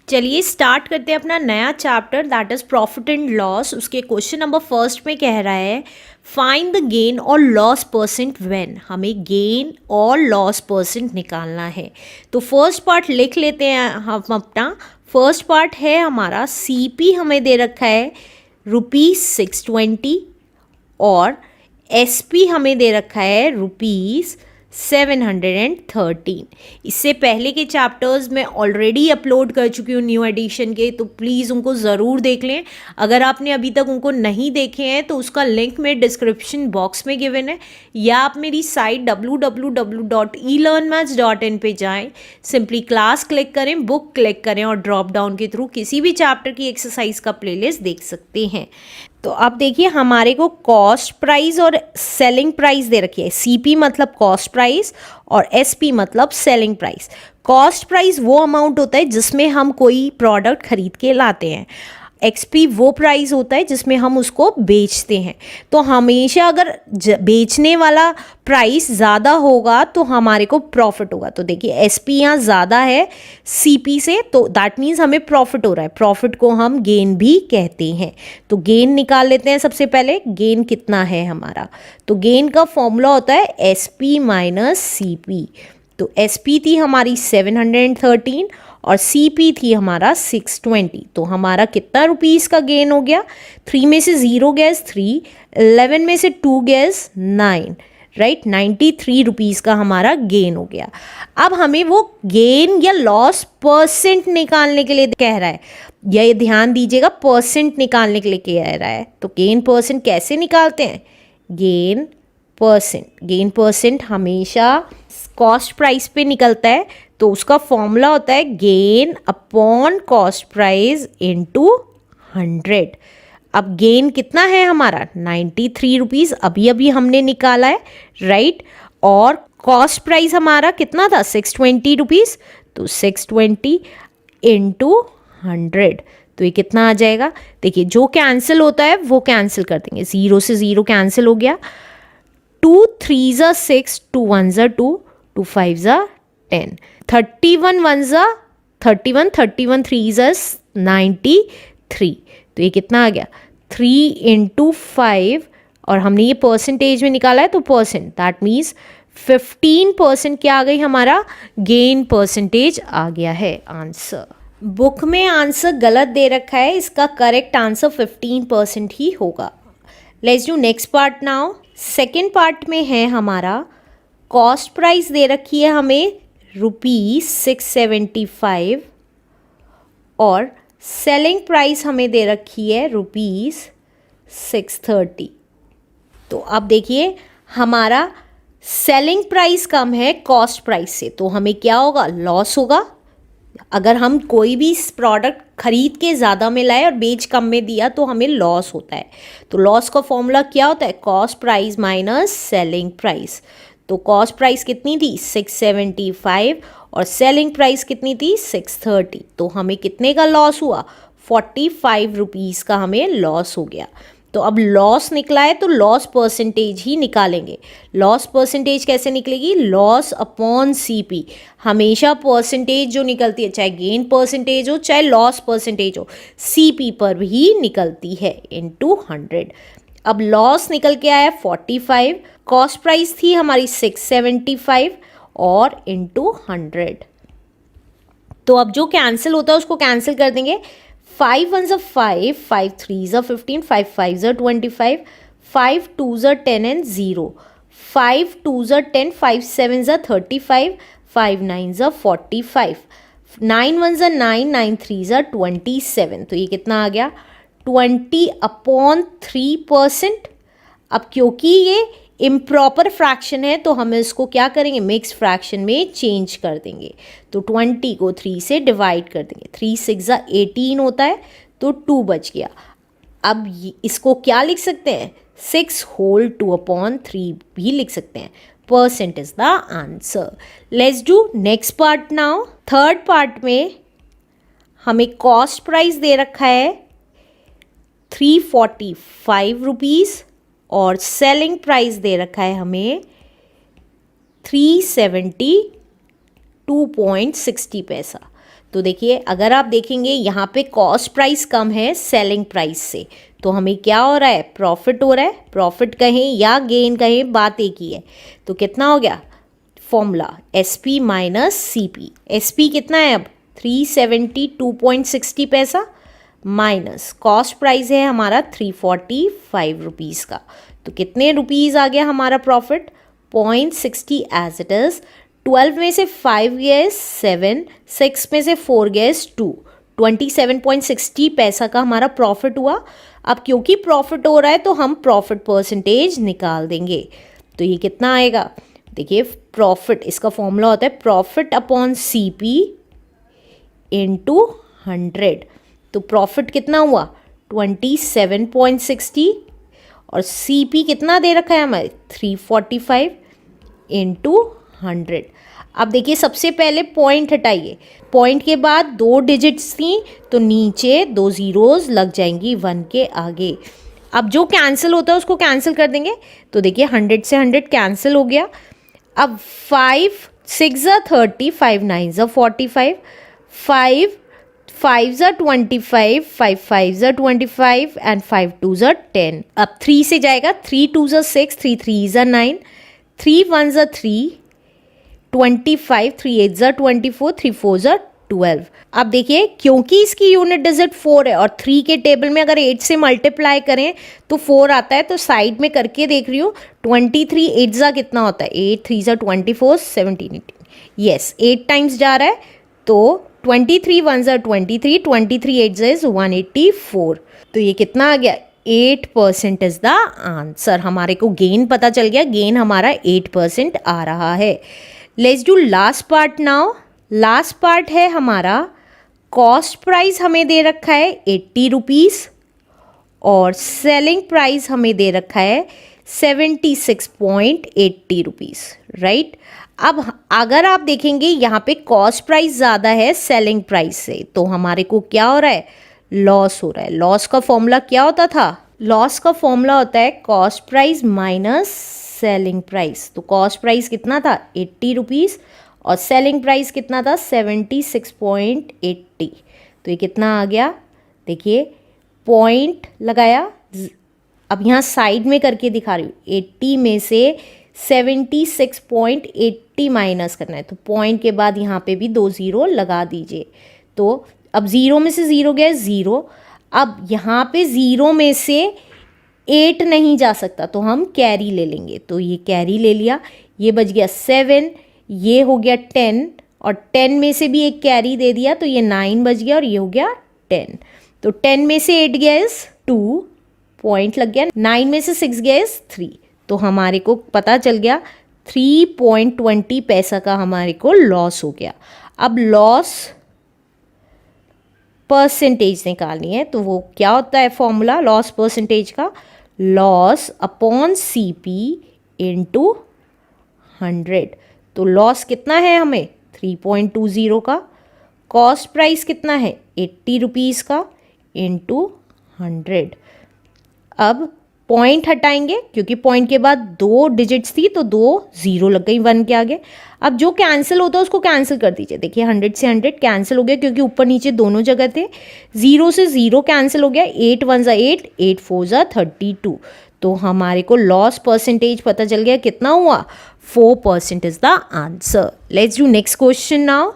चलिए स्टार्ट करते हैं अपना नया chapter that is profit and loss. उसके क्वेश्चन नंबर फर्स्ट में कह रहा है फाइंड द गेन और लॉस परसेंट व्हेन। हमें गेन और लॉस परसेंट निकालना है। तो फर्स्ट पार्ट लिख लेते हैं हम अपना। फर्स्ट पार्ट है हमारा सीपी हमें दे रखा है ₹620 और एसपी हमें दे रखा है ₹713। इससे पहले के चैप्टर्स मैं ऑलरेडी अपलोड कर चुकी हूँ न्यू एडिशन के, तो प्लीज़ उनको ज़रूर देख लें। अगर आपने अभी तक उनको नहीं देखे हैं तो उसका लिंक मेरे डिस्क्रिप्शन बॉक्स में गिवन है, या आप मेरी साइट www.elearnmaths.in पे जाएं, सिंपली क्लास क्लिक करें, बुक क्लिक करें और ड्रॉप डाउन के थ्रू किसी भी चैप्टर की एक्सरसाइज का प्लेलिस्ट देख सकते हैं। तो अब देखिए हमारे को कॉस्ट प्राइस और सेलिंग प्राइस दे रखी है। सीपी मतलब कॉस्ट प्राइस और एसपी मतलब सेलिंग प्राइस। कॉस्ट प्राइस वो अमाउंट होता है जिसमें हम कोई प्रोडक्ट खरीद के लाते हैं। एक्सपी वो प्राइस होता है जिसमें हम उसको बेचते हैं। तो हमेशा अगर बेचने वाला प्राइस ज़्यादा होगा तो हमारे को प्रॉफिट होगा। तो देखिए एसपी यहाँ ज़्यादा है सीपी से, तो दैट मीन्स हमें प्रॉफिट हो रहा है। प्रॉफिट को हम गेन भी कहते हैं। तो गेन निकाल लेते हैं। सबसे पहले गेन कितना है हमारा, तो गेन का फॉर्मूला होता है एसपी माइनस सीपी। तो एसपी थी हमारी 713 और सीपी थी हमारा 620। तो हमारा कितना रुपीस का गेन हो गया? 3 में से 0 गैस 3, 11 में से 2 गैस 9, राइट। 93 रुपीस का हमारा गेन हो गया। अब हमें वो गेन या लॉस परसेंट निकालने के लिए कह रहा है। ये ध्यान दीजिएगा, परसेंट निकालने के लिए कह रहा है। तो गेन परसेंट कैसे निकालते हैं? गेन परसेंट हमेशा कॉस्ट प्राइस पे निकलता है। तो उसका फॉर्मूला होता है gain upon cost price into 100। अब गेन कितना है हमारा? 93 रुपीज़ अभी अभी हमने निकाला है, राइट। और कॉस्ट प्राइस हमारा कितना था? 620 रुपीज़। तो 620 इंटू 100, तो ये कितना आ जाएगा? देखिए जो कैंसिल होता है वो कैंसिल कर देंगे। 0 से 0 कैंसिल हो गया। 2 3 ज़ा 6, 2 1 ज़ा 2, 2 5 ज़ा 10, 31 1 ज़ा 31, 31 3 ज़ा 93। तो ये कितना आ गया? 3 इंटू 5, और हमने ये परसेंटेज में निकाला है तो परसेंट, दैट मीन्स 15% क्या आ गई? हमारा गेन परसेंटेज आ गया है आंसर। बुक में आंसर गलत दे रखा है, इसका करेक्ट आंसर 15% ही होगा। Let's do next part now. Second part में है हमारा कॉस्ट प्राइस दे रखी है हमें ₹675 और सेलिंग प्राइस हमें दे रखी है ₹630। तो अब देखिए हमारा सेलिंग प्राइस कम है कॉस्ट प्राइस से, तो हमें क्या होगा? लॉस होगा। अगर हम कोई भी प्रोडक्ट खरीद के ज़्यादा में लाए और बेच कम में दिया तो हमें लॉस होता है। तो लॉस का फॉर्मूला क्या होता है? Cost price minus selling price. तो कॉस्ट प्राइस कितनी थी? 675 और सेलिंग प्राइस कितनी थी? 630। तो हमें कितने का लॉस हुआ? 45 रुपीज़ का हमें लॉस हो गया। तो अब लॉस निकला है तो लॉस परसेंटेज ही निकालेंगे। लॉस परसेंटेज कैसे निकलेगी? Loss upon CP. हमेशा परसेंटेज जो निकलती है, चाहे गेन परसेंटेज हो चाहे लॉस परसेंटेज हो, सीपी पर ही निकलती है इनटू 100। अब लॉस निकल के आया 45, कॉस्ट प्राइस थी हमारी 675 और इनटू 100। तो अब जो कैंसिल होता है उसको कैंसिल कर देंगे। 5 1 ज़ा 5, 5 3 ज़ा 15, 5 5 ज़ा 25, 5 2 ज़ा 10 एंड 0, 5 2 ज़ा 10, 5 7 ज़ा 35, 5 9 ज़ा 45, 9 1 ज़ा 9, 9 3 ज़ा 27। तो ये कितना आ गया? 20/3%। अब क्योंकि ये इम्प्रॉपर फ्रैक्शन है तो हम इसको क्या करेंगे? मिक्स फ्रैक्शन में चेंज कर देंगे। तो 20 को 3 से डिवाइड कर देंगे। 3 6 ज़ा 18 होता है, तो 2 बच गया। अब इसको क्या लिख सकते हैं? 6 होल 2/3 भी लिख सकते हैं। Percent is the answer. Let's do next part now. Third part में हमें कॉस्ट प्राइस दे रखा है 345 रुपीज़ और सेलिंग प्राइस दे रखा है हमें 372.60 पैसा। तो देखिए अगर आप देखेंगे यहाँ पे कॉस्ट प्राइस कम है सेलिंग प्राइस से, तो हमें क्या हो रहा है, प्रॉफिट हो रहा है। प्रॉफिट कहें या गेन कहें, बात एक ही है। तो कितना हो गया formula, S P minus C P. S P कितना है अब 372.60 पैसा, माइनस कॉस्ट प्राइस है हमारा 345 रुपीज़ का। तो कितने रुपीज़ आ गया हमारा प्रॉफिट, 0.60 एज इट इज़। 12 में से 5 गए 7, 6 में से 4 गए 2, 27.60 पैसा का हमारा प्रॉफिट हुआ। अब क्योंकि प्रॉफिट हो रहा है तो हम प्रॉफिट परसेंटेज निकाल देंगे। तो ये कितना आएगा, देखिए प्रॉफिट, इसका फॉर्मूला होता है profit upon C P into 100। तो प्रॉफिट कितना हुआ 27.60 और सी पी कितना दे रखा है हमारे 345 इंटू 100। अब देखिए सबसे पहले पॉइंट हटाइए, पॉइंट के बाद 2 डिजिट्स थी तो नीचे 2 ज़ीरोज़ लग जाएंगी 1 के आगे। अब जो कैंसिल होता है उसको कैंसिल कर देंगे। तो देखिए 100 से 100 कैंसिल हो गया। अब 5 6 30, 5 9 45, 5 5 25, 5 5 25 एंड 5 2 10। अब 3 से जाएगा, 3 2 6, 3 3 9, 3 1 3, 25, 3 8 24, 3 4 12। अब देखिए क्योंकि इसकी यूनिट डिजिट 4 है और 3 के टेबल में अगर 8 से मल्टीप्लाई करें तो 4 आता है, तो साइड में करके देख रही हूँ 23 8 कितना होता है, 8 3 24, 17 18, यस 8 टाइम्स जा रहा है। तो 23 1 23, 23 8 इज 184। तो ये कितना आ गया 8% इज द आंसर। हमारे को गेन पता चल गया, गेन हमारा 8% आ रहा है। Let's do last part now. Last part है हमारा कॉस्ट प्राइस हमें दे रखा है 80 रुपीज़ और सेलिंग प्राइस हमें दे रखा है 76.80 रुपीज़, राइट। अब अगर आप देखेंगे यहाँ पे कॉस्ट प्राइस ज़्यादा है सेलिंग प्राइस से, तो हमारे को क्या हो रहा है, लॉस हो रहा है। लॉस का फॉर्मूला क्या होता था, लॉस का फॉर्मूला होता है cost price minus selling price. तो कॉस्ट प्राइस कितना था 80 रुपीज़ और सेलिंग प्राइस कितना था 76.80। तो ये कितना आ गया, देखिए पॉइंट लगाया। अब यहाँ साइड में करके दिखा रही हूँ, 80 में से 76.80 माइनस करना है, तो पॉइंट के बाद यहाँ पे भी 2 ज़ीरो लगा दीजिए। तो अब 0 में से 0 गया 0। अब यहाँ पे 0 में से 8 नहीं जा सकता तो हम कैरी ले लेंगे, तो ये कैरी ले लिया, ये बच गया 7, ये हो गया 10 और 10 में से भी एक कैरी दे दिया तो ये 9 बच गया और ये हो गया 10। तो 10 में से 8 गया इज 2, पॉइंट लग गया। 9 में से 6 गया इज 3। तो हमारे को पता चल गया 3.20 पैसा का हमारे को लॉस हो गया। अब लॉस परसेंटेज निकालनी है, तो वो क्या होता है फॉर्मूला लॉस परसेंटेज का, loss upon C P into 100। तो लॉस कितना है हमें 3.20 का, कॉस्ट प्राइस कितना है 80 रुपीज़ का इंटू 100। अब पॉइंट हटाएंगे क्योंकि पॉइंट के बाद 2 डिजिट्स थी तो 2 ज़ीरो लग गई 1 के आगे। अब जो कैंसिल होता है उसको कैंसिल कर दीजिए। देखिए 100 से 100 कैंसिल हो गया क्योंकि ऊपर नीचे दोनों जगह थे। 0 से 0 कैंसिल हो गया, 8 1 8, 8 4 32। तो हमारे को लॉस परसेंटेज पता चल गया कितना हुआ, 4% is the answer. Let's do next question now.